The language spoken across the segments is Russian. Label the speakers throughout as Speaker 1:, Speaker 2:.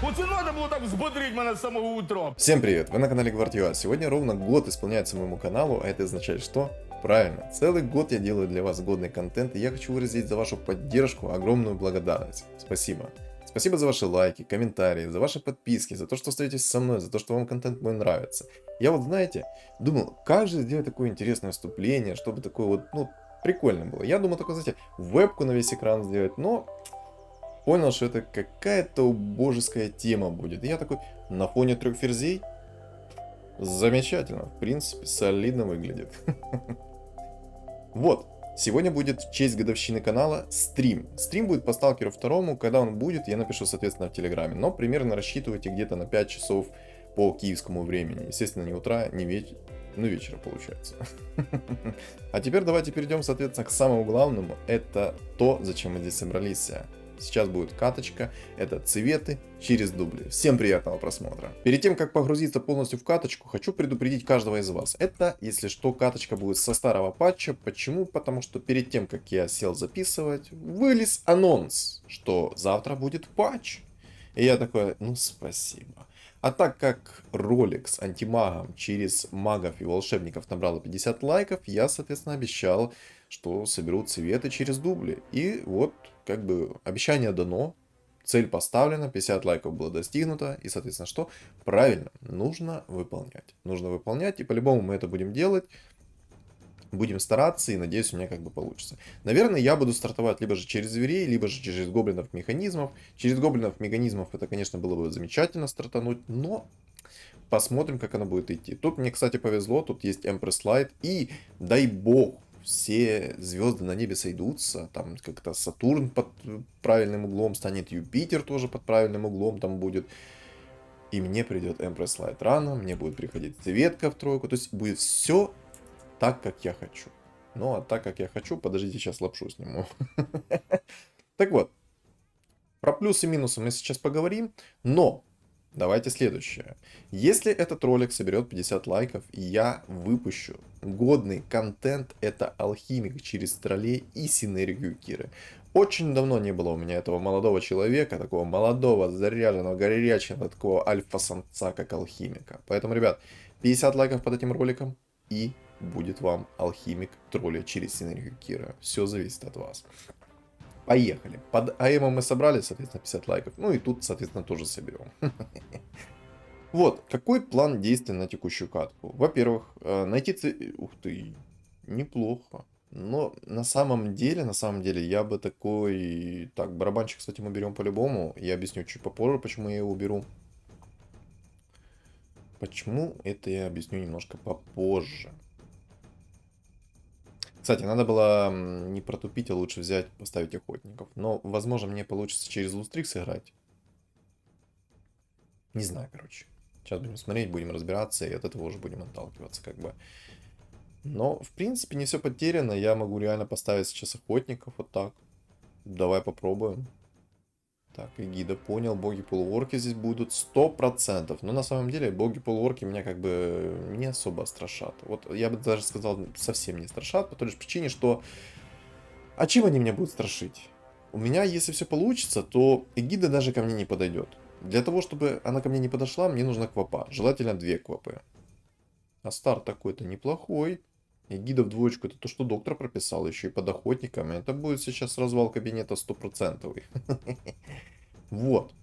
Speaker 1: Оце надо було так взбодрить мене з самого утра.
Speaker 2: Всем привет, вы на канале Гвардиюа. Сегодня ровно год исполняется моему каналу, а это означает что? Правильно, целый год я делаю для вас годный контент, и я хочу выразить за вашу поддержку огромную благодарность. Спасибо. Спасибо за ваши лайки, комментарии, за ваши подписки, за то, что остаетесь со мной, за то, что вам контент мой нравится. Я вот, знаете, думал, как же сделать такое интересное вступление, чтобы такое вот, прикольно было. Я думал только, знаете, вебку на весь экран сделать, но понял, что это какая-то убожеская тема будет. И я такой, на фоне 3 ферзей? Замечательно, в принципе, солидно выглядит. Вот, сегодня будет в честь годовщины канала стрим. Стрим будет по Сталкеру 2, когда он будет, я напишу, соответственно, в Телеграме. Но примерно рассчитывайте где-то на 5 часов по киевскому времени. Естественно, не утра, не вечер. Ну, вечера получается. А теперь давайте перейдем, соответственно, к самому главному. Это то, зачем мы здесь собрались. Сейчас будет каточка, это цветы через дубли. Всем приятного просмотра. Перед тем, как погрузиться полностью в каточку, хочу предупредить каждого из вас. Это, если что, каточка будет со старого патча. Почему? Потому что перед тем, как я сел записывать, вылез анонс, что завтра будет патч. И я такой, ну спасибо. А так как ролик с антимагом через магов и волшебников набрало 50 лайков, я, соответственно, обещал, что соберу цветы через дубли. И вот, как бы, обещание дано, цель поставлена, 50 лайков было достигнуто. И, соответственно, что? Правильно, нужно выполнять. Нужно выполнять, и по-любому мы это будем делать. Будем стараться, и надеюсь, у меня как бы получится. Наверное, я буду стартовать либо же через зверей, либо же через гоблинов-механизмов. Через гоблинов-механизмов это, конечно, было бы замечательно стартануть, но посмотрим, как оно будет идти. Тут мне, кстати, повезло, тут есть Empress Light, и дай бог, все звезды на небе сойдутся, там как-то Сатурн под правильным углом станет, Юпитер тоже под правильным углом там будет. И мне придет Empress Light рано, мне будет приходить цветка в тройку, то есть будет все так, как я хочу. Ну, а так, как я хочу, подождите, сейчас лапшу сниму. Так вот, про плюсы и минусы мы сейчас поговорим, но давайте следующее. Если этот ролик соберет 50 лайков, и я выпущу годный контент, это алхимик через троллей и синергию Киры. Очень давно не было у меня этого молодого человека, такого молодого, заряженного, горячего, такого альфа-самца, как алхимика. Поэтому, ребят, 50 лайков под этим роликом, и будет вам алхимик тролля через синергию Кира. Все зависит от вас. Поехали. Под АЭМом мы собрали, соответственно, 50 лайков. Ну и тут, соответственно, тоже соберем. Вот, какой план действий на текущую катку? Во-первых, найти... Ух ты, неплохо. Но на самом деле, я бы такой... Так, барабанчик, кстати, мы берем по-любому. Я объясню чуть попозже, почему я его беру. Почему, это я объясню немножко попозже. Кстати, надо было не протупить, а лучше взять, поставить охотников. Но, возможно, мне получится через Лустрик сыграть. Не знаю, короче. Сейчас будем смотреть, будем разбираться, и от этого уже будем отталкиваться, как бы. Но, в принципе, не все потеряно. Я могу реально поставить сейчас охотников вот так. Давай попробуем. Так, Эгида понял, боги-полуорки здесь будут 100%. Но на самом деле боги-полуорки меня как бы не особо страшат. Вот я бы даже сказал, совсем не страшат, по той лишь причине, что... А чем они меня будут страшить? У меня, если все получится, то Эгида даже ко мне не подойдет. Для того, чтобы она ко мне не подошла, мне нужна квапа. Желательно 2 квапы. А старт такой-то неплохой. Эгида в двоечку, это то, что доктор прописал, еще и под охотниками. Это будет сейчас развал кабинета 100%. Вот.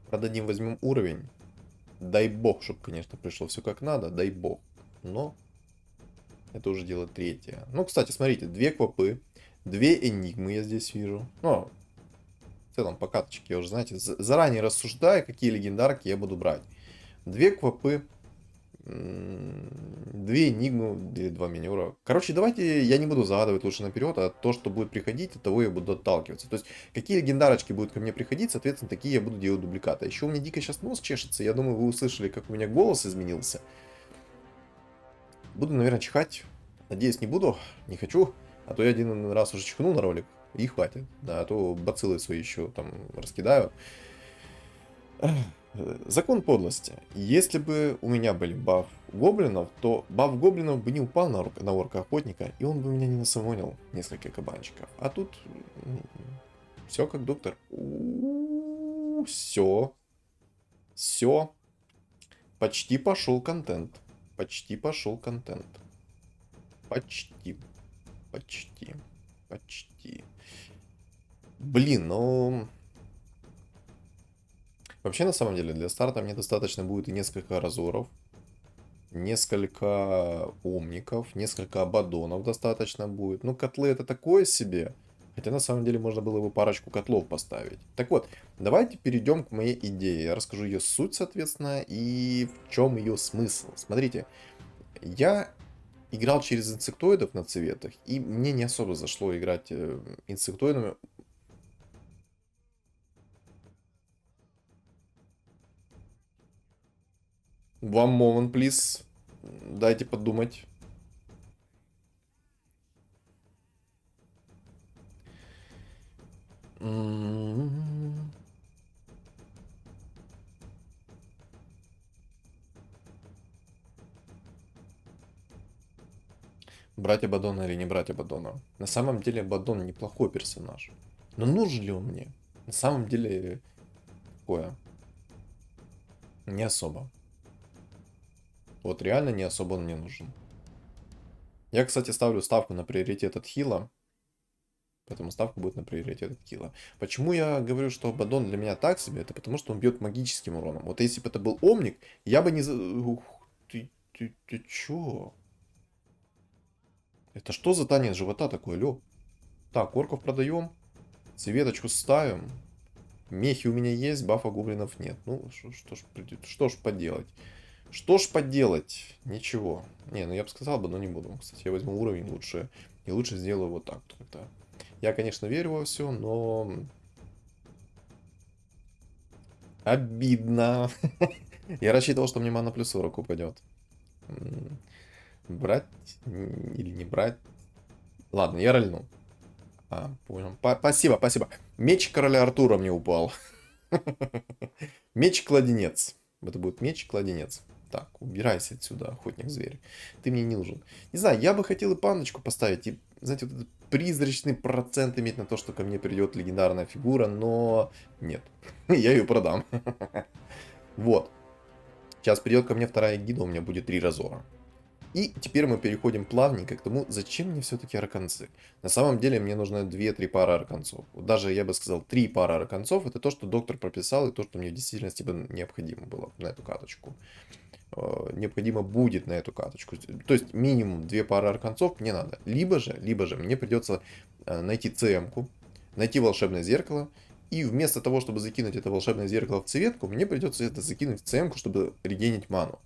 Speaker 2: Продадим, возьмем уровень. Дай бог, чтобы, конечно, пришло все как надо. Дай бог. Но это уже дело третье. Ну, кстати, смотрите, 2 квапы, 2 энигмы я здесь вижу. Ну, в целом, по каточке я уже, знаете, заранее рассуждаю, какие легендарки я буду брать. 2 квапы, 2 энигмы, 2 минера. Короче, давайте я не буду загадывать лучше наперед, а то, что будет приходить, от того я буду отталкиваться. То есть, какие легендарочки будут ко мне приходить, соответственно, такие я буду делать дубликаты. Еще у меня дико сейчас нос чешется, я думаю, вы услышали, как у меня голос изменился. Буду, наверное, чихать. Надеюсь, не буду, не хочу. А то я один раз уже чихнул на ролик, и хватит. Да, а то бациллы свои еще там раскидаю. Закон подлости. Если бы у меня были баф гоблинов, то баф гоблинов бы не упал на орка охотника, и он бы меня не насамонил несколько кабанчиков. А тут все как доктор. Все. Все. Почти пошел контент. Почти пошел контент. Почти. Почти. Почти. Блин, ну... Вообще, на самом деле, для старта мне достаточно будет и несколько разоров, несколько омников, несколько абадонов достаточно будет. Ну, котлы это такое себе. Хотя, на самом деле, можно было бы парочку котлов поставить. Так вот, давайте перейдем к моей идее. Я расскажу ее суть, соответственно, и в чем ее смысл. Смотрите, я играл через инсектоидов на цветах, и мне не особо зашло играть инсектоидами. One moment, please. Дайте подумать. Брать Абаддона или не брать Абаддона? На самом деле Абаддон неплохой персонаж. Но нужен ли он мне? На самом деле такое. Не особо. Вот реально не особо он мне нужен. Я, кстати, ставлю ставку на приоритет от хила. Поэтому ставка будет на приоритет от хила. Почему я говорю, что Абаддон для меня так себе? Это потому, что он бьет магическим уроном. Вот если бы это был Омник, я бы не... Ух, ты чё? Это что за танец живота такой, лё? Так, орков продаем. Светочку ставим. Мехи у меня есть, бафа гоблинов нет. Ну, что ж поделать? Что ж поделать? Ничего. Не, ну я бы сказал бы, но не буду. Кстати, я возьму уровень лучше. И лучше сделаю вот так. Как-то. Я, конечно, верю во все, но... Обидно. Я рассчитывал, что мне мана плюс 40 упадет. Брать или не брать? Ладно, я рольну. Понял. Спасибо, спасибо. Меч короля Артура мне упал. Меч-кладенец. Это будет меч-кладенец. Так, убирайся отсюда, охотник-зверь. Ты мне не нужен. Не знаю, я бы хотел и паночку поставить. И, знаете, вот этот призрачный процент иметь на то, что ко мне придет легендарная фигура, но нет. Я ее продам. Вот. Сейчас придет ко мне вторая гида, у меня будет 3 разора. И теперь мы переходим плавненько к тому, зачем мне все-таки арканцы. На самом деле мне нужно 2-3 пары арканцов. Даже, я бы сказал, 3 пары арканцов. Это то, что доктор прописал, и то, что мне в действительности бы необходимо было на эту каточку. Необходимо будет на эту каточку. То есть минимум 2 пары арканцов мне надо. Либо же мне придется найти ЦМ-ку, найти волшебное зеркало. И вместо того, чтобы закинуть это волшебное зеркало в цветку, мне придется это закинуть в ЦМ-ку, чтобы регенить ману.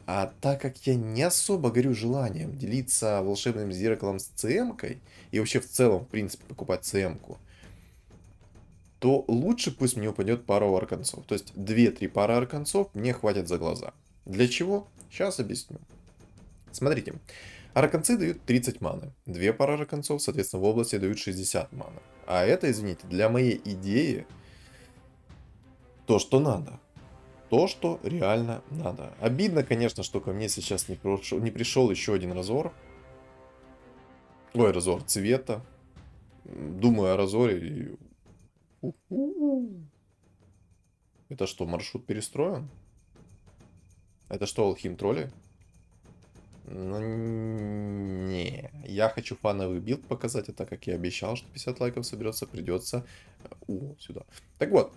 Speaker 2: А так как я не особо горю желанием делиться волшебным зеркалом с ЦМ-кой, и вообще в целом, в принципе, покупать ЦМ-ку, то лучше пусть мне упадет пара арканцов. То есть 2-3 пары арканцов мне хватит за глаза. Для чего? Сейчас объясню. Смотрите, арканцы дают 30 маны. 2 пары арканцов, соответственно, в области дают 60 маны. А это, извините, для моей идеи то, что надо. То, что реально надо. Обидно, конечно, что ко мне сейчас не пришел еще один разор. Ой, разор цвета. Думаю о разоре и... Это что, маршрут перестроен? Это что, алхим тролли? Ну, не. Я хочу фановый билд показать, это как я обещал, что 50 лайков соберется, придется... сюда. Так вот,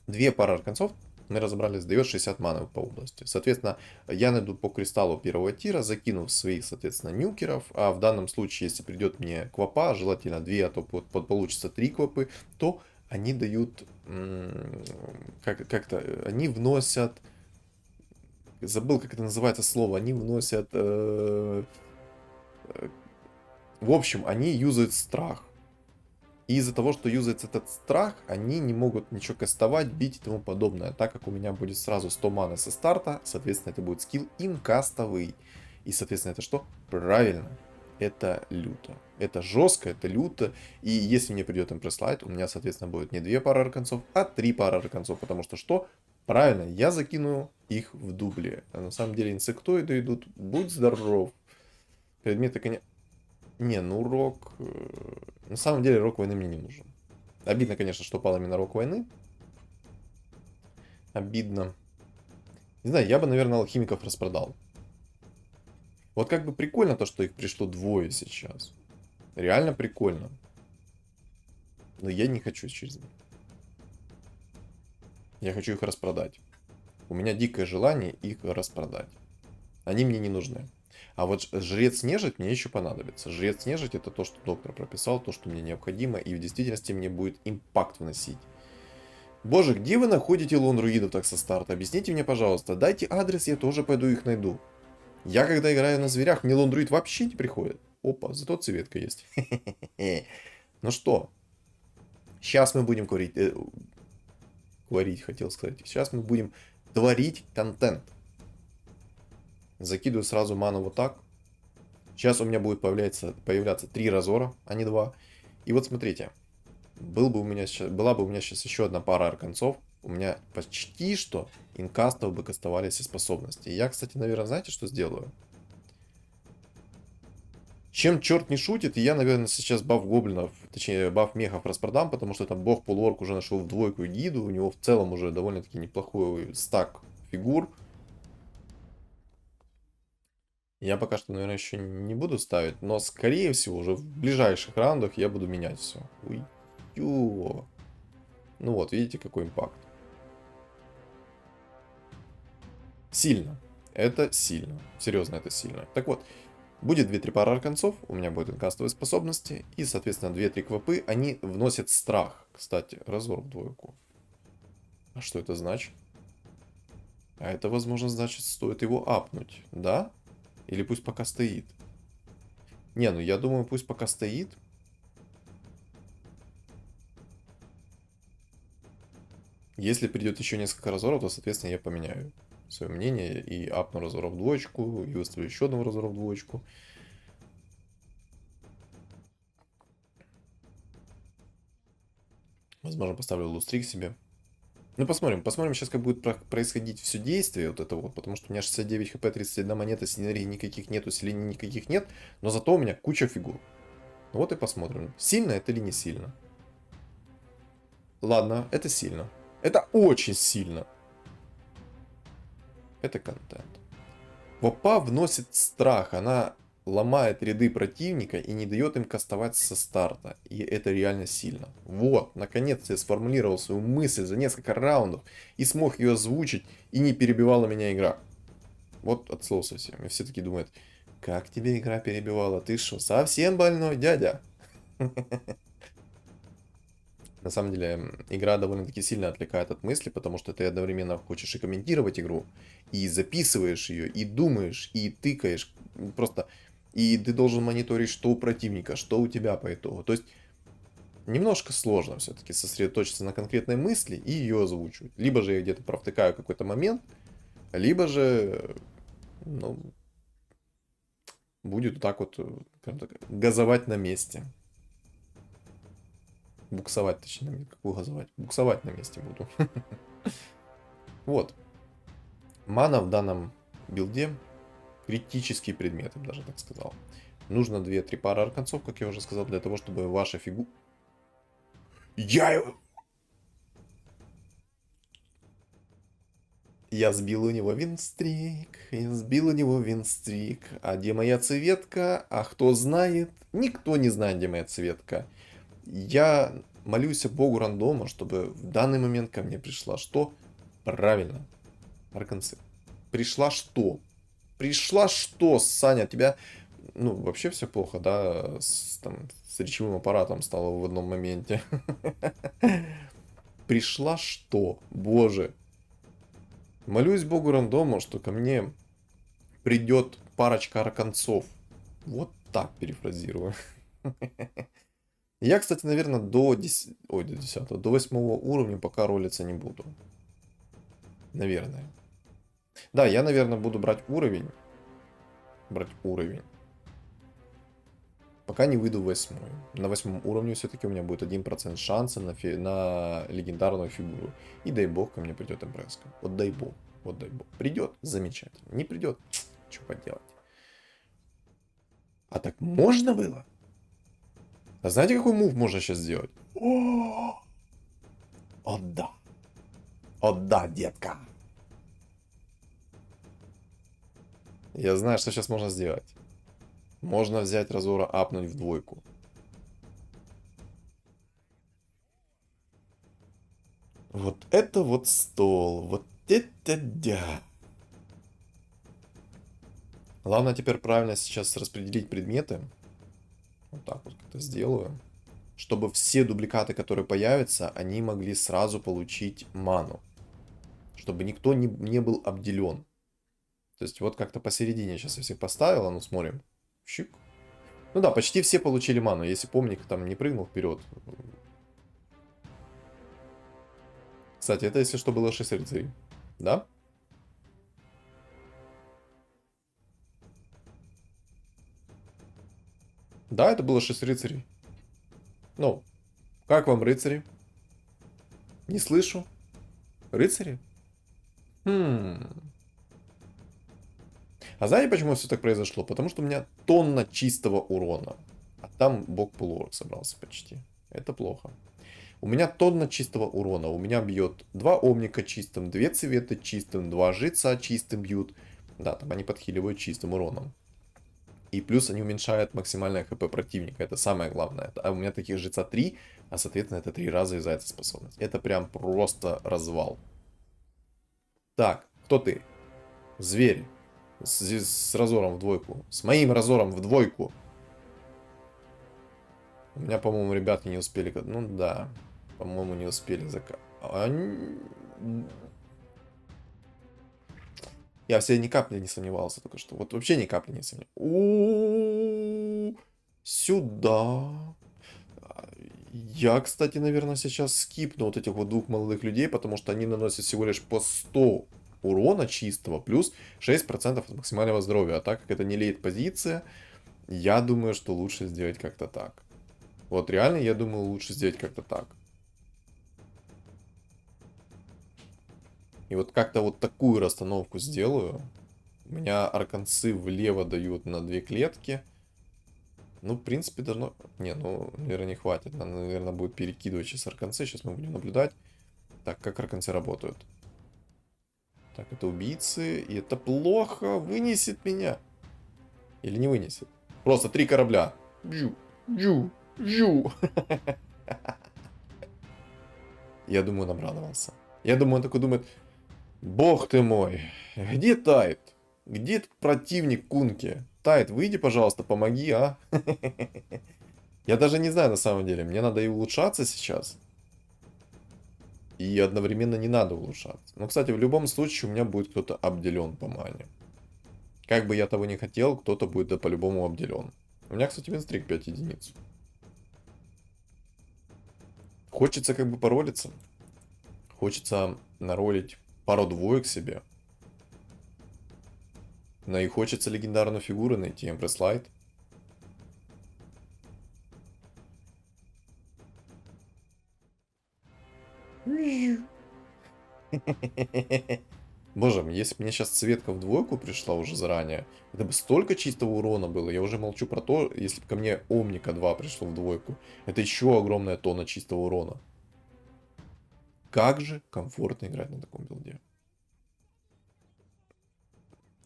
Speaker 2: 2 пары арканцов мы разобрались, дает 60 маны по области. Соответственно, я найду по кристаллу первого тира, закинув своих, соответственно, нюкеров. А в данном случае, если придет мне квапа, желательно 2, а то получится 3 квапы, то они дают... Как-то... Они вносят... Забыл, как это называется слово. Они вносят... В общем, они юзают страх. И из-за того, что юзается этот страх, они не могут ничего кастовать, бить и тому подобное. Так как у меня будет сразу 100 маны со старта, соответственно, это будет скилл инкастовый. И, соответственно, это что? Правильно. Это люто. Это жестко, это люто. И если мне придет импресс-лайт, у меня, соответственно, будет не 2 пары арканцов, а 3 пары арканцов. Потому что что? Правильно, я закину их в дубле. А на самом деле инсектоиды идут. Будь здоров. Предметы, конечно... Не, ну рок... На самом деле рок войны мне не нужен. Обидно, конечно, что пал именно рок войны. Обидно. Не знаю, я бы, наверное, алхимиков распродал. Вот как бы прикольно то, что их пришло двое сейчас. Реально прикольно. Но я не хочу через них. Я хочу их распродать. У меня дикое желание их распродать. Они мне не нужны. А вот жрец нежить мне еще понадобится. Жрец нежить это то, что доктор прописал, то, что мне необходимо, и в действительности мне будет импакт вносить. Боже, где вы находите лондруидов так со старта? Объясните мне, пожалуйста. Дайте адрес, я тоже пойду их найду. Я когда играю на зверях, мне лондруид вообще не приходит. Опа, зато цветка есть. Ну что, сейчас мы будем говорить... Говорить, хотел сказать. Сейчас мы будем творить контент. Закидываю сразу ману вот так. Сейчас у меня будет появляться 3 разора, а не 2. И вот смотрите. Была бы у меня сейчас еще одна пара арканцов. У меня почти что инкастов бы кастовались и способности. И я, кстати, наверное, знаете, что сделаю? Чем черт не шутит, и я, наверное, сейчас баф гоблинов, точнее, баф мехов распродам, потому что там бог полуорк уже нашел в двойку гиду, у него в целом уже довольно-таки неплохой стак фигур. Я пока что, наверное, еще не буду ставить, но, скорее всего, уже в ближайших раундах я буду менять все. Ой, ё. Ну вот, видите, какой импакт. Сильно. Это сильно. Серьезно, это сильно. Так вот, будет 2-3 пары арканцов, у меня будут инкастовые способности, и, соответственно, 2-3 квапы, они вносят страх. Кстати, разор в двойку. А что это значит? А это, возможно, значит, стоит его апнуть, да? Или пусть пока стоит? Не, ну я думаю, пусть пока стоит. Если придет еще несколько разоров, то, соответственно, я поменяю свое мнение и апну разор в двоечку, и выставлю еще одного разора в двоечку. Возможно, поставлю лустрик себе. Ну, посмотрим сейчас, как будет происходить все действие вот это вот, потому что у меня 69 хп, 31 монета, синергии никаких нет, усилений никаких нет, но зато у меня куча фигур. Ну вот и посмотрим, сильно это или не сильно. Ладно, это сильно. Это очень сильно. Это контент. Вопа вносит страх, она ломает ряды противника и не дает им кастовать со старта. И это реально сильно. Вот, наконец-то я сформулировал свою мысль за несколько раундов и смог ее озвучить, и не перебивала меня игра. Вот от слова совсем. И все таки думают, как тебе игра перебивала? Ты что, совсем больной, дядя? На самом деле, игра довольно-таки сильно отвлекает от мысли, потому что ты одновременно хочешь и комментировать игру, и записываешь ее, и думаешь, и тыкаешь. Просто. И ты должен мониторить, что у противника, что у тебя по итогу. То есть, немножко сложно все-таки сосредоточиться на конкретной мысли и ее озвучивать. Либо же я где-то провтыкаю какой-то момент, либо же, ну, будет вот так вот, скажем так, газовать на месте. Буксовать, точнее, какую газовать? Буксовать на месте буду. Вот. Мана в данном билде критический предмет, я бы даже так сказал. Нужно 2-3 пары арканцов, как я уже сказал, для того, чтобы ваша фигура... Я сбил у него винстрик, я сбил у него винстрик. А где моя цветка? А кто знает? Никто не знает, где моя цветка. Я молюсь богу рандома, чтобы в данный момент ко мне пришла что? Правильно. Арканцы. Пришла что? Пришла что, Саня? Тебя... Ну, вообще все плохо, да? С речевым аппаратом стало в одном моменте. Пришла что? Боже. Молюсь богу рандома, что ко мне придет парочка арканцов. Вот так перефразирую. Я, кстати, наверное, до 10... Ой, до 10 до 8 уровня пока ролиться не буду. Наверное. Да, я, наверное, буду брать уровень. Пока не выйду в 8. На 8 уровне все-таки у меня будет 1% шанса на легендарную фигуру. И дай бог ко мне придет импреска. Вот дай бог. Вот дай бог. Придет, замечательно. Не придет, что поделать. А так можно было? А знаете, какой мув можно сейчас сделать? О, да. О да, детка. Я знаю, что сейчас можно сделать. Можно взять разора, апнуть в двойку. Вот это вот стол. Вот это да. Главное теперь правильно сейчас распределить предметы. Вот так вот как-то сделаю. Чтобы все дубликаты, которые появятся, они могли сразу получить ману. Чтобы никто не был обделен. То есть вот как-то посередине сейчас я всех поставил, а ну смотрим. Щик. Ну да, почти все получили ману. Если помник там не прыгнул вперед. Кстати, это если что было 6 рыцарей. Да? Да, это было 6 рыцарей. Ну, как вам рыцари? Не слышу. Рыцари? Хм. А знаете, почему все так произошло? Потому что у меня тонна чистого урона. А там бог полуорг собрался почти. Это плохо. У меня тонна чистого урона. У меня бьет 2 омника чистым, 2 цвета чистым, 2 жреца чистым бьют. Да, там они подхиливают чистым уроном. И плюс они уменьшают максимальное хп противника. Это самое главное. А у меня таких жреца 3, а соответственно это 3 раза юзается способность. Это прям просто развал. Так, кто ты? Зверь. С разором в двойку. С моим разором в двойку. У меня, по-моему, ребятки не успели... Ну да. По-моему, не успели Я все ни капли не сомневался только что. Вот вообще ни капли не сомневался. Сюда. Я, кстати, наверное, сейчас скипну вот этих вот двух молодых людей, потому что они наносят всего лишь по 100 урона чистого, плюс 6% от максимального здоровья. А так как это не лейт позиция, я думаю, что лучше сделать как-то так. Вот реально, я думаю, лучше сделать как-то так. И вот как-то вот такую расстановку сделаю. У меня арканцы влево дают на 2 клетки. Ну, в принципе, должно... Не, ну, наверное, не хватит. Надо, наверное, будет перекидывать сейчас арканцы. Сейчас мы будем наблюдать. Так, как арканцы работают. Так, это убийцы. И это плохо. Вынесет меня. Или не вынесет. Просто 3 корабля. Джу, джу, джу. Я думаю, он обрадовался. Я думаю, он такой думает... Бог ты мой. Где Тайт? Где этот противник Кунки? Тайт, выйди, пожалуйста, помоги, а? Я даже не знаю на самом деле. Мне надо и улучшаться сейчас. И одновременно не надо улучшаться. Но, кстати, в любом случае у меня будет кто-то обделен по мане. Как бы я того не хотел, кто-то будет да по-любому обделен. У меня, кстати, винстрик 5 единиц. Хочется как бы поролиться. Хочется наролить пару двоек себе. Но и хочется легендарную фигуру найти, Эмпресс-Лайт. Боже, если бы мне сейчас цветка в двойку пришла уже заранее, это бы столько чистого урона было. Я уже молчу про то, если бы ко мне Омника 2 пришло в двойку. Это еще огромная тонна чистого урона. Как же комфортно играть на таком билде.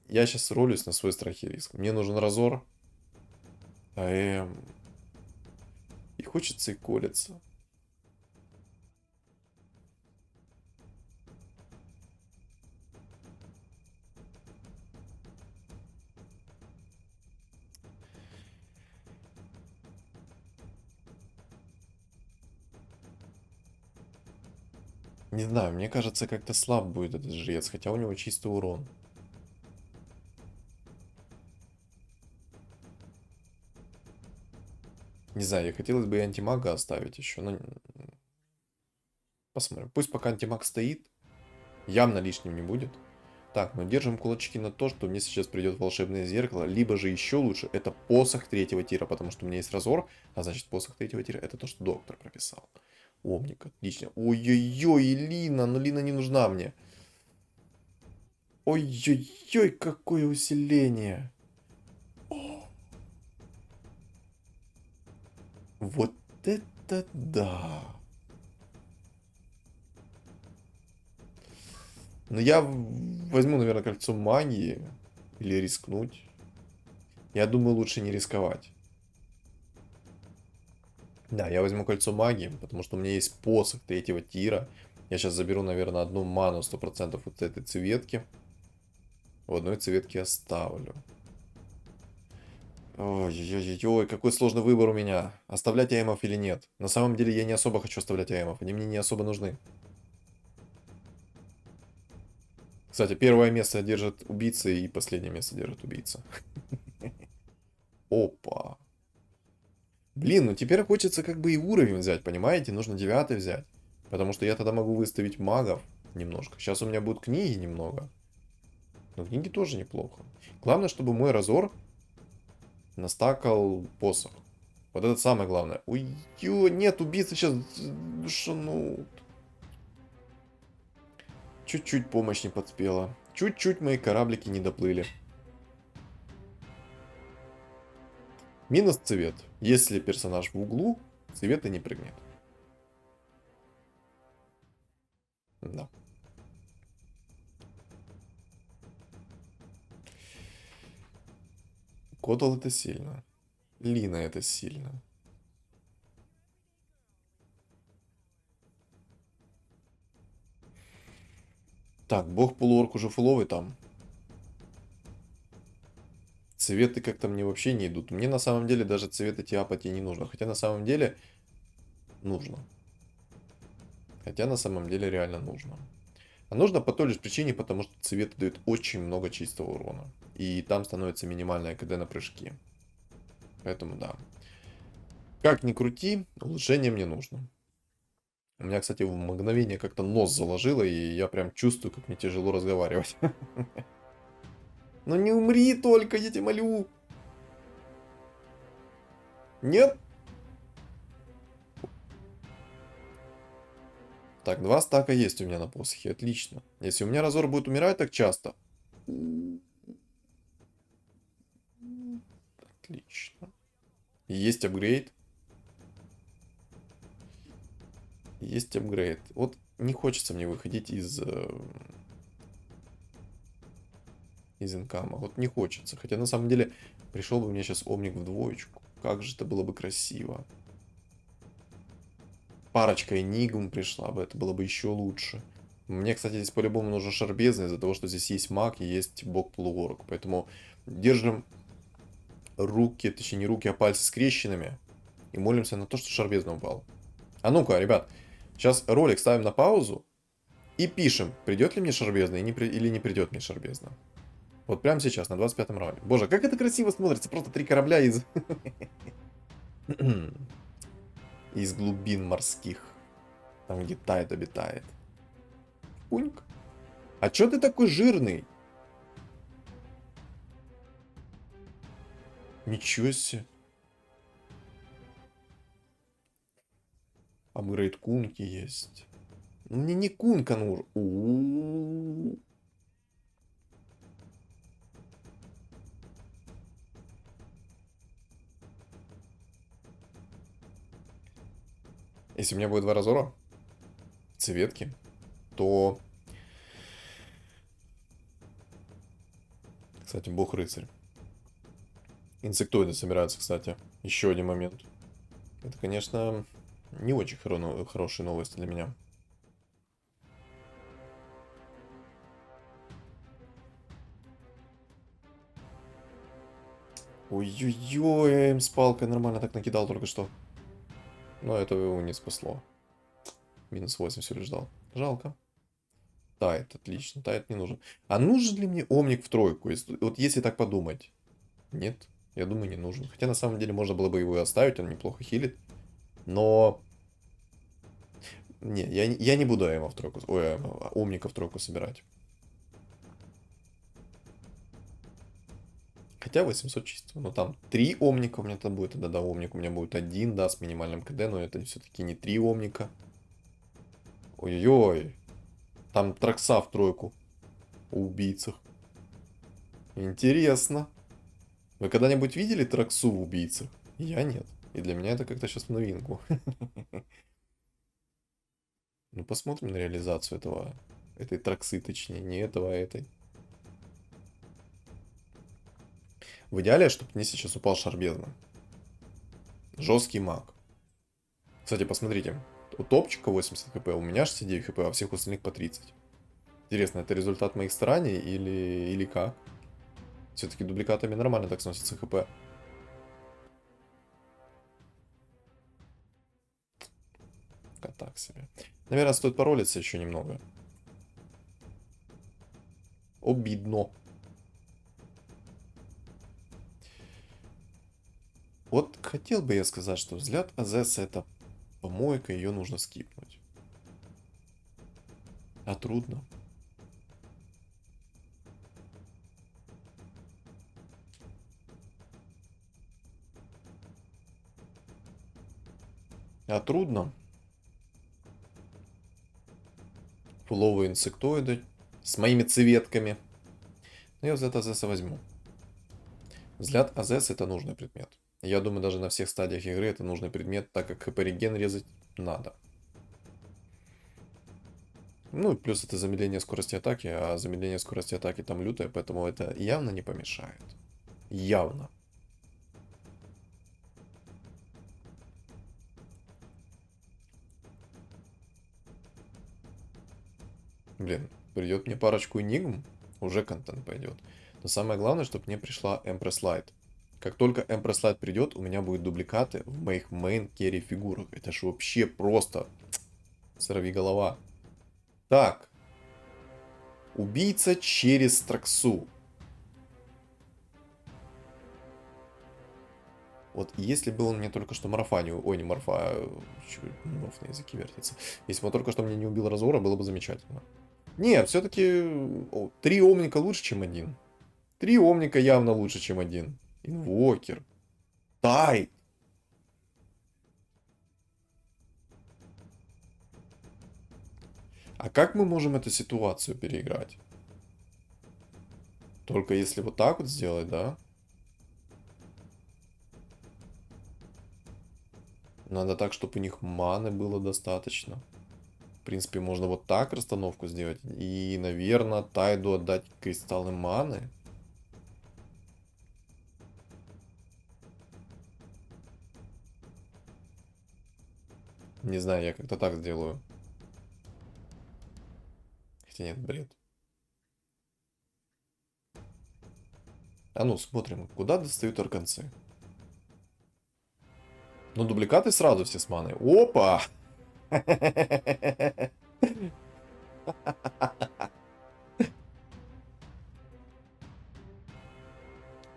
Speaker 2: Я сейчас ролюсь на свой страх и риск. Мне нужен разор. И хочется и колется. Не знаю, мне кажется, как-то слаб будет этот жрец, хотя у него чистый урон. Не знаю, я хотелось бы и антимага оставить еще, но... Посмотрим. Пусть пока антимаг стоит, явно лишним не будет. Так, но держим кулачки на то, что мне сейчас придет волшебное зеркало, либо же еще лучше, это посох третьего тира, потому что у меня есть разор, а значит посох третьего тира это то, что доктор прописал. Омник, отлично. Ой-ой-ой, Лина, но Лина не нужна мне. Ой-ой-ой, какое усиление. Вот это да. Но я возьму, наверное, кольцо магии. Или рискнуть. Я думаю, лучше не рисковать. Да, я возьму кольцо магии, потому что у меня есть посох третьего тира. Я сейчас заберу, наверное, одну ману 100% вот этой цветки. В одной цветке оставлю. Ой-ой-ой, какой сложный выбор у меня. Оставлять аэмов или нет? На самом деле я не особо хочу оставлять аэмов. Они мне не особо нужны. Кстати, первое место держит убийца и последнее место держит убийца. Опа. Блин, ну теперь хочется как бы и уровень взять, понимаете? Нужно 9 взять. Потому что я тогда могу выставить магов немножко. Сейчас у меня будут книги немного. Но книги тоже неплохо. Главное, чтобы мой разор настакал посох. Вот это самое главное. Ой, нет, убийца сейчас душанут. Чуть-чуть помощь не подспела. Чуть-чуть мои кораблики не доплыли. Минус цвет. Если персонаж в углу, цвета не прыгнет. Да. Кодал это сильно. Лина это сильно. Так, бог полуорк уже фуловый там. Цветы как-то мне вообще не идут. Мне на самом деле даже цветы тиапати не нужно. Хотя на самом деле нужно. Хотя на самом деле реально нужно. А нужно по той лишь причине, потому что цветы дают очень много чистого урона. И там становится минимальная КД на прыжки. Поэтому да. Как ни крути, улучшение мне нужно. У меня, кстати, в мгновение как-то нос заложило, и я прям чувствую, как мне тяжело разговаривать. Ну не умри только, я тебя молю. Нет? Так, 2 стака есть у меня на посохе, отлично. Если у меня разор будет умирать так часто. Отлично. Есть апгрейд. Есть апгрейд. Вот не хочется мне выходить из инкама. Вот не хочется. Хотя на самом деле пришел бы мне сейчас омник в двоечку. Как же это было бы красиво. Парочка энигм пришла бы, это было бы еще лучше. Мне, кстати, здесь по-любому нужен шарбезный, из-за того, что здесь есть маг и есть бог полуорк. Поэтому держим руки, точнее не руки, а пальцы скрещенными. И молимся на то, что шарбезный упал. А ну-ка, ребят, сейчас ролик ставим на паузу. И пишем, придет ли мне шарбезный или не придет мне шарбезный. Вот прямо сейчас, на 25-м раунде. Боже, как это красиво смотрится. Просто 3 корабля из... из глубин морских. Там, где тает обитает. Куньк. А чё ты такой жирный? Ничего себе. Апгрейд кунки есть. Ну, мне не кунка нужен. У-у-у. Если у меня будет 2 разора, цветки, то... Кстати, бог-рыцарь. Инсектоиды собираются, кстати. Еще один момент. Это, конечно, не очень хорошие новости для меня. Ой-ой-ой, я им с палкой нормально так накидал только что. Но это его не спасло. Минус 8 всего лишь дал. Жалко. Тает, отлично. Тает не нужен. А нужен ли мне омник в тройку? Вот если так подумать. Нет, я думаю, не нужен. Хотя на самом деле можно было бы его и оставить, он неплохо хилит. Но... Не, я не буду омника в тройку, омника в тройку собирать. Хотя 800 чистого. Но там 3 омника у меня там будет. Да, омник у меня будет 1, да, с минимальным КД. Но это все-таки не 3 омника. Ой-ой-ой. Там Тракса в тройку. У убийцах. Интересно. Вы когда-нибудь видели Траксу в убийцах? Я нет. И для меня это как-то сейчас в новинку. Ну, посмотрим на реализацию этого Этой траксы, точнее, не этого, а этой. В идеале, чтобы мне сейчас упал шар бездны. Жесткий маг. Кстати, посмотрите. У топчика 80 хп, у меня 69 хп, а у всех остальных по 30. Интересно, это результат моих стараний или как? Все-таки дубликатами нормально так сносится хп. Так себе. Наверное, стоит поролиться еще немного. Обидно. Вот хотел бы я сказать, что взгляд Азеса это помойка, ее нужно скипнуть. А трудно. А трудно. Фуловые инсектоиды с моими цветками. Но я взгляд Азеса возьму. Взгляд Азеса это нужный предмет. Я думаю, даже на всех стадиях игры это нужный предмет, так как хп-реген резать надо. Ну и плюс это замедление скорости атаки, а замедление скорости атаки там лютое, поэтому это явно не помешает. Явно. Блин, придет мне парочку энигм, уже контент пойдет. Но самое главное, чтобы мне пришла Empress Light. Как только Empress Light придет, у меня будут дубликаты в моих мейн керри фигурах. Это ж вообще просто сорви голова. Так. Убийца через Траксу. Вот если бы он мне только что Марафанию... Ой, не Марфа... Морф на языке вертится. Если бы он только что мне не убил Разора, было бы замечательно. Нет, все-таки 3 Омника лучше, чем 1. 3 Омника явно лучше, чем 1. Инвокер. Тай. А как мы можем эту ситуацию переиграть? Только если вот так вот сделать, да? Надо так, чтобы у них маны было достаточно. В принципе, можно вот так расстановку сделать. И, наверное, Тайду отдать кристаллы маны. Не знаю, я как-то так сделаю. Хотя нет, бред. А ну, смотрим, куда достают арканцы. Ну, дубликаты сразу все с маной. Опа!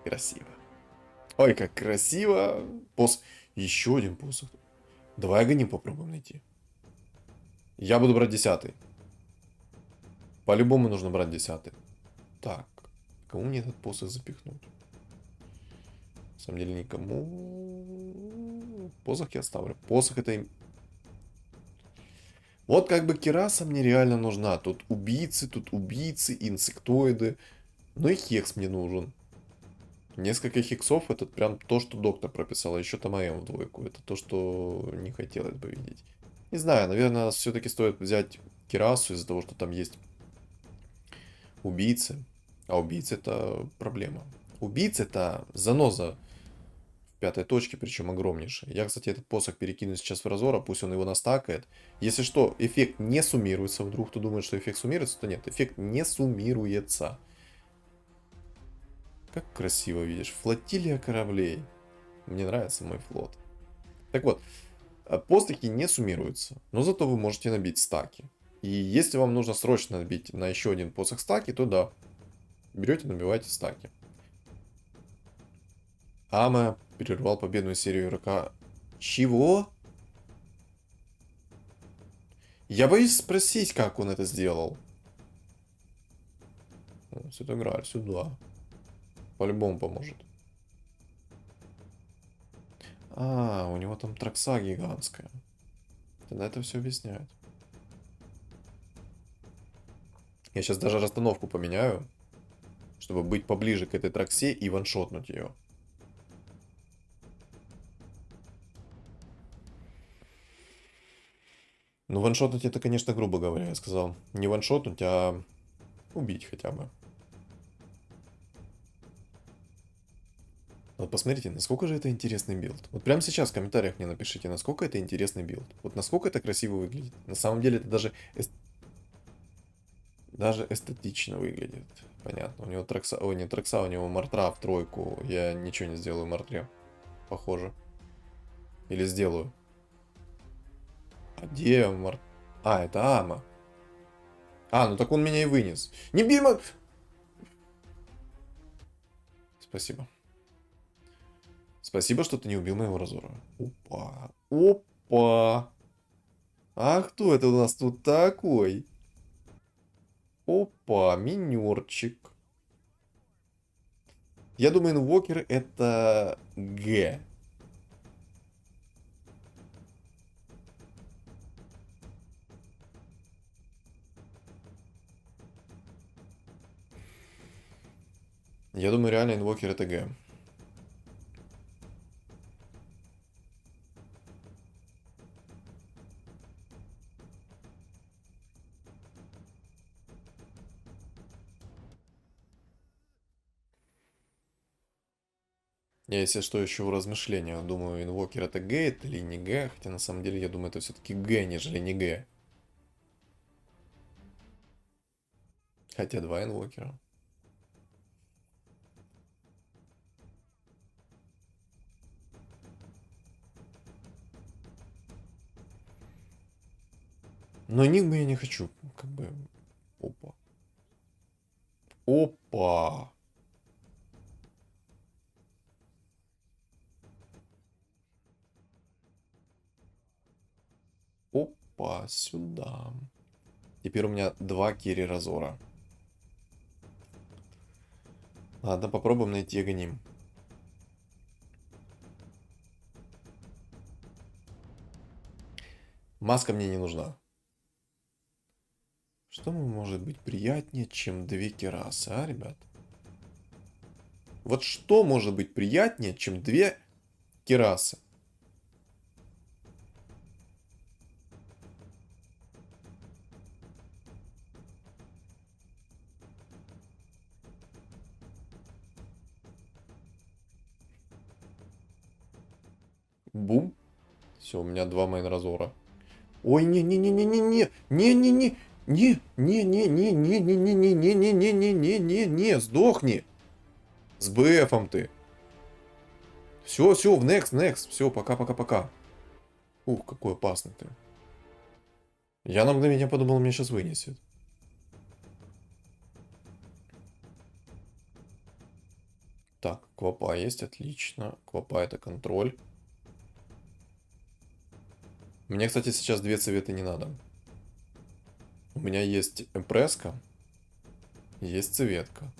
Speaker 2: Красиво. Ой, как красиво. Еще один посох. Давай огоним попробуем найти. Я буду брать 10-й. По-любому нужно брать 10-й. Так. Кому мне этот посох запихнуть? На самом деле никому. Посох я оставлю. Посох это... Вот как бы кераса мне реально нужна. Тут убийцы, инсектоиды. Ну и хекс мне нужен. Несколько хексов это прям то, что доктор прописал. А еще там АМ в двойку. Это то, что не хотелось бы видеть. Не знаю, наверное, все-таки стоит взять керасу из-за того, что там есть убийцы. А убийцы это проблема. Убийцы это заноза в 5-й точке, причем огромнейшая. Я, кстати, этот посох перекину сейчас в Разора, пусть он его настакает. Если что, эффект не суммируется. Вдруг кто думает, что эффект суммируется, то нет, эффект не суммируется. Как красиво видишь. Флотилия кораблей. Мне нравится мой флот. Так вот, посохи не суммируются, но зато вы можете набить стаки. И если вам нужно срочно набить на еще один посох стаки, то да, берете, набиваете стаки. Ама перервал победную серию игрока. Чего? Я боюсь спросить, как он это сделал. Сюда играли, сюда. По-любому поможет. А, у него там тракса гигантская. Тогда это все объясняет. Я сейчас даже расстановку поменяю, чтобы быть поближе к этой траксе и ваншотнуть ее. Ну, ваншотнуть это, конечно, грубо говоря, я сказал. Не ваншотнуть, а убить хотя бы. Вот посмотрите, насколько же это интересный билд. Вот прямо сейчас в комментариях мне напишите, насколько это интересный билд. Вот насколько это красиво выглядит. На самом деле это даже эстетично выглядит. Понятно. У него тракса... Ой, не тракса, у него мартра в тройку. Я ничего не сделаю мартре. Похоже. Или сделаю. А где март... А, это Ама. А, ну так он меня и вынес. Не бей, Спасибо. Спасибо, что ты не убил моего Разора. Опа. Опа. А кто это у нас тут такой? Опа, минерчик. Я думаю, инвокер это Г. Я думаю, реально инвокер это Г. Я, если что, еще в размышлениях. Думаю, инвокер это Г, это или не Г. Хотя на самом деле я думаю, это все-таки Г, нежели не Г. Хотя два инвокера. Но Энигму я не хочу. Как бы... Опа. Опа. Опа, сюда. Теперь у меня два Кири Разора. Ладно, попробуем найти Аганим. Маска мне не нужна. Что может быть приятнее, чем две керасы, а, ребят? Вот что может быть приятнее, чем две керасы? Бум. Все, у меня два мейн-разора. Ой, не-не-не-не-не-не! Не-не-не! Не-не-не-не-не-не-не-не-не-не-не-не-не-не-не! Сдохни! С БФом ты! Все, все, в next. Все, пока-пока-пока. Ух, какой опасный ты. Я на мгновение подумал, меня сейчас вынесет. Так, квапа есть, отлично. Квапа это контроль. Мне, кстати, сейчас две цветы не надо. У меня есть эмпреска, есть цветка.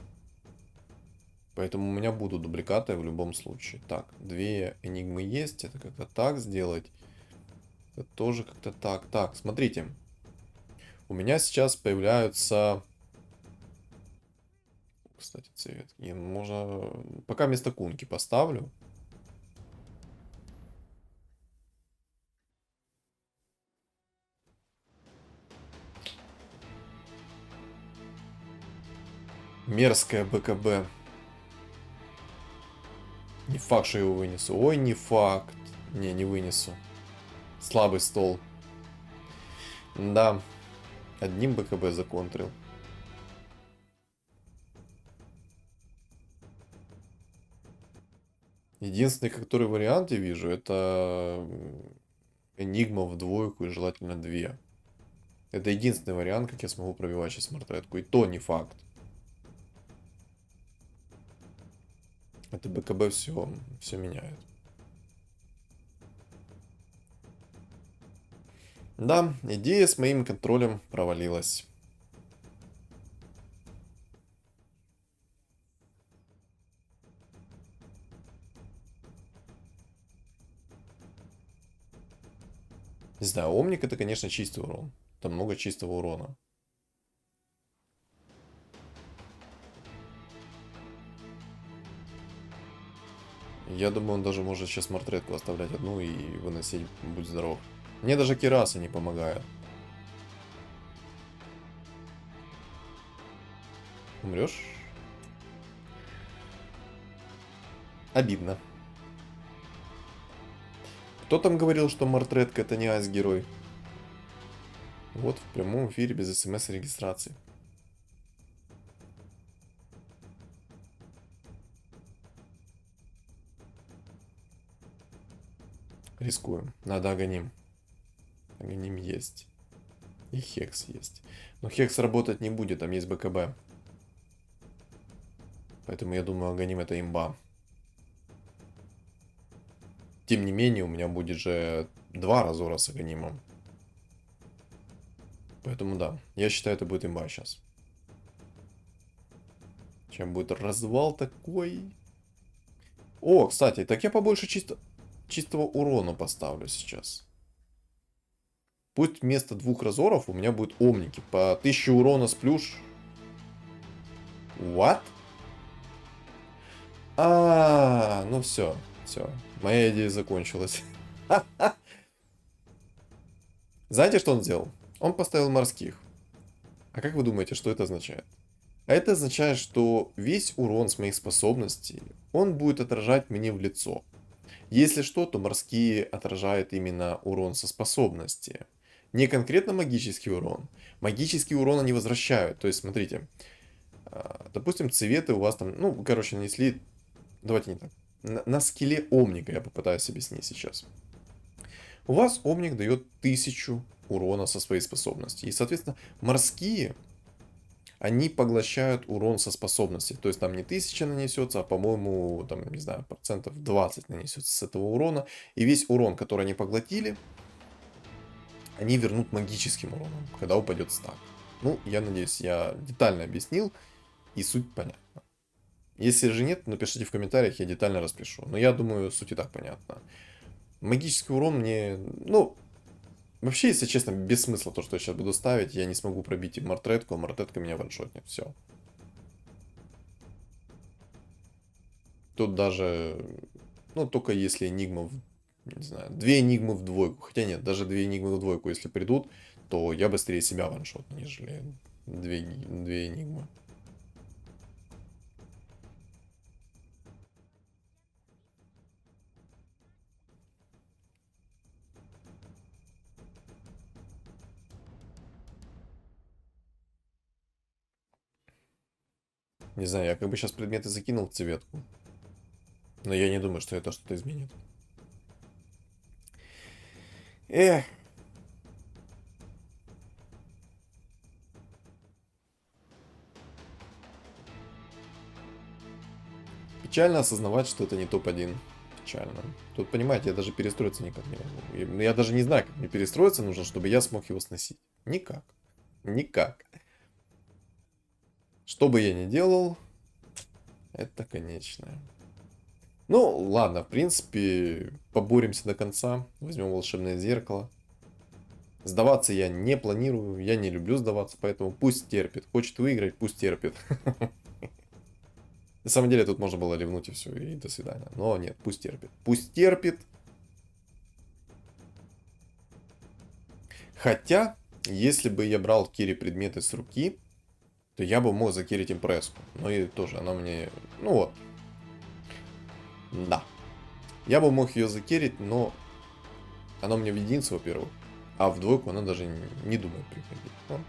Speaker 2: Поэтому у меня будут дубликаты в любом случае. Так, две энигмы есть. Это как-то так сделать. Это тоже как-то так. Так, смотрите. У меня сейчас появляются... Кстати, цветки. Можно... Пока вместо кунки поставлю. Мерзкое БКБ. Не факт, что я его вынесу. Ой, не факт. Не вынесу. Слабый стол. Да. Одним БКБ законтрил. Единственный, который вариант я вижу, это Энигма в двойку и желательно две. Это единственный вариант, как я смогу пробивать сейчас мартретку. И то не факт. Это БКБ все меняет. Да, идея с моим контролем провалилась. Не знаю, Омник это, конечно, чистый урон. Там много чистого урона. Я думаю, он даже может сейчас мартретку оставлять одну и выносить, будь здоров. Мне даже Кираса не помогает. Умрешь? Обидно. Кто там говорил, что Мартретка это не айс-герой? Вот в прямом эфире без смс-регистрации. Рискуем. Надо Аганим. Аганим есть. И Хекс есть. Но Хекс работать не будет, там есть БКБ. Поэтому я думаю, Аганим это имба. Тем не менее, у меня будет же 2 разора с Аганимом. Поэтому да, я считаю, это будет имба сейчас. Чем будет развал такой. О, кстати, так я побольше чистого урона поставлю сейчас. Пусть вместо 2 разоров у меня будет омники. По 1000 урона сплюш. What? Ну все, все. Моя идея закончилась. Знаете, что он сделал? Он поставил морских. А как вы думаете, что это означает? А это означает, что весь урон с моих способностей, он будет отражать мне в лицо. Если что, то морские отражают именно урон со способности. Не конкретно магический урон. Магический урон они возвращают. То есть, смотрите. Допустим, цветы у вас там, ну, короче, нанесли. Давайте не так. На скилле Омника я попытаюсь объяснить сейчас. У вас Омник дает 1000 урона со своей способности. И, соответственно, морские, они поглощают урон со способности. То есть там не 1000 нанесется, а, по-моему, там, не знаю, процентов 20 нанесется с этого урона. И весь урон, который они поглотили, они вернут магическим уроном, когда упадет стак. Ну, я надеюсь, я детально объяснил, и суть понятна. Если же нет, напишите в комментариях, я детально распишу. Но я думаю, суть и так понятна. Магический урон мне... Ну, вообще, если честно, без смысла то, что я сейчас буду ставить. Я не смогу пробить и Мартретку, а Мартретка меня ваншотнет. Все. Тут даже... Ну, только если Энигма... Не знаю, 2 Энигмы в двойку. Хотя нет, даже 2 Энигмы в двойку, если придут, то я быстрее себя ваншотну, нежели 2 Энигмы. Не знаю, я как бы сейчас предметы закинул в цветку. Но я не думаю, что это что-то изменит. Эх. Печально осознавать, что это не топ-1. Печально. Тут, понимаете, я даже перестроиться никак не могу. Я даже не знаю, как мне перестроиться нужно, чтобы я смог его сносить. Никак. Никак. Что бы я ни делал, это конечное. Ну, ладно, в принципе, поборемся до конца. Возьмем волшебное зеркало. Сдаваться я не планирую, я не люблю сдаваться, поэтому пусть терпит. Хочет выиграть, пусть терпит. На самом деле тут можно было ливнуть и все, и до свидания. Но нет, пусть терпит. Пусть терпит. Хотя, если бы я брал керри предметы с руки, то я бы мог закерить импресску. Но и тоже она мне... Ну вот. Да. Я бы мог ее закерить, но она мне в единицу, во-первых. А в двойку она даже не думает приходить. Ну.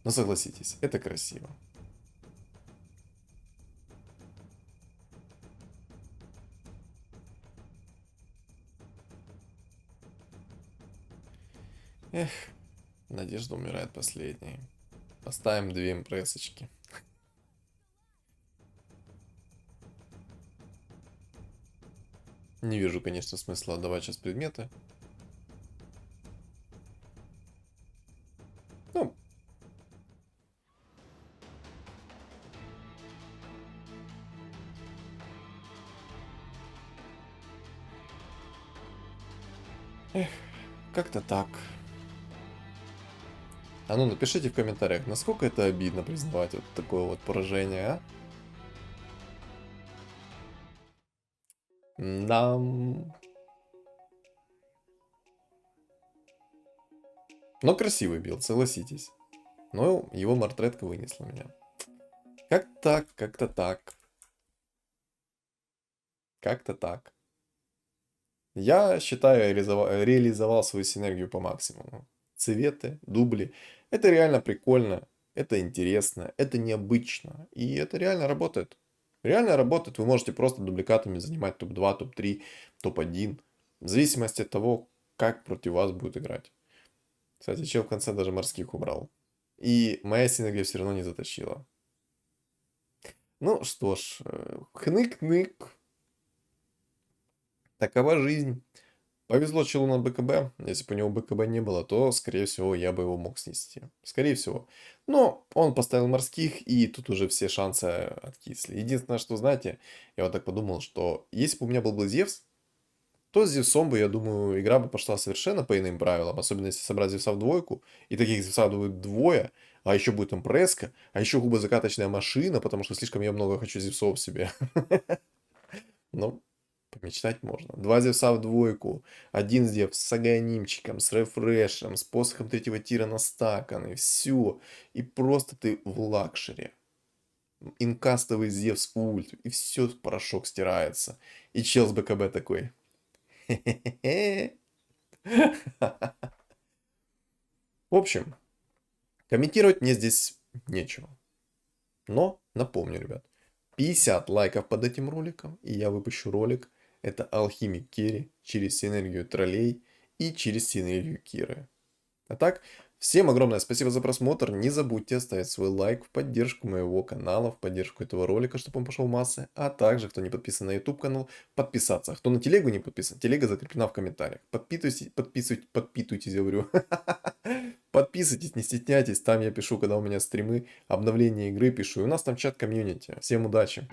Speaker 2: Но согласитесь, это красиво. Эх, надежда умирает последней. Поставим 2 импрессочки. Не вижу, конечно, смысла отдавать сейчас предметы. Ну. Эх, как-то так. А ну напишите в комментариях, насколько это обидно признавать вот такое вот поражение, а? Да. Но красивый билд, согласитесь. Но его мартретка вынесла меня. Как так, как-то так. Как-то так. Я считаю, реализовал свою синергию по максимуму. Цветы, дубли. Это реально прикольно. Это интересно. Это необычно. И это реально работает. Реально работает. Вы можете просто дубликатами занимать топ-2, топ-3, топ-1. В зависимости от того, как против вас будет играть. Кстати, чел в конце даже морских убрал. И моя синергия все равно не затащила. Ну что ж, хнык-хнык. Такова жизнь. Повезло челу на БКБ. Если бы у него БКБ не было, то, скорее всего, я бы его мог снести. Скорее всего. Но он поставил морских, и тут уже все шансы откисли. Единственное, что, знаете, я вот так подумал, что если бы у меня был бы Зевс, то с Зевсом бы, я думаю, игра бы пошла совершенно по иным правилам. Особенно если собрать Зевса в двойку, и таких Зевса будет двое, а еще будет там преска, а еще губозакаточная машина, потому что слишком я много хочу Зевсов себе. Ну, помечтать можно. Два Зевса в двойку. Один Зевс с аганимчиком, с рефрешем, с посохом третьего тира настаканный. Все. И просто ты в лакшере. Инкастовый Зевс ульт. И все, порошок стирается. И чел с БКБ такой. В общем, комментировать мне здесь нечего. Но напомню, ребят, 50 лайков под этим роликом, и я выпущу ролик. Это Алхимик Керри через синергию троллей и через синергию Киры. А так, всем огромное спасибо за просмотр. Не забудьте оставить свой лайк в поддержку моего канала, в поддержку этого ролика, чтобы он пошел в массы. А также, кто не подписан на YouTube канал, подписаться. А кто на телегу не подписан, телега закреплена в комментариях. Подписывайтесь, я говорю. Подписывайтесь, не стесняйтесь. Там я пишу, когда у меня стримы, обновление игры пишу. И у нас там чат комьюнити. Всем удачи.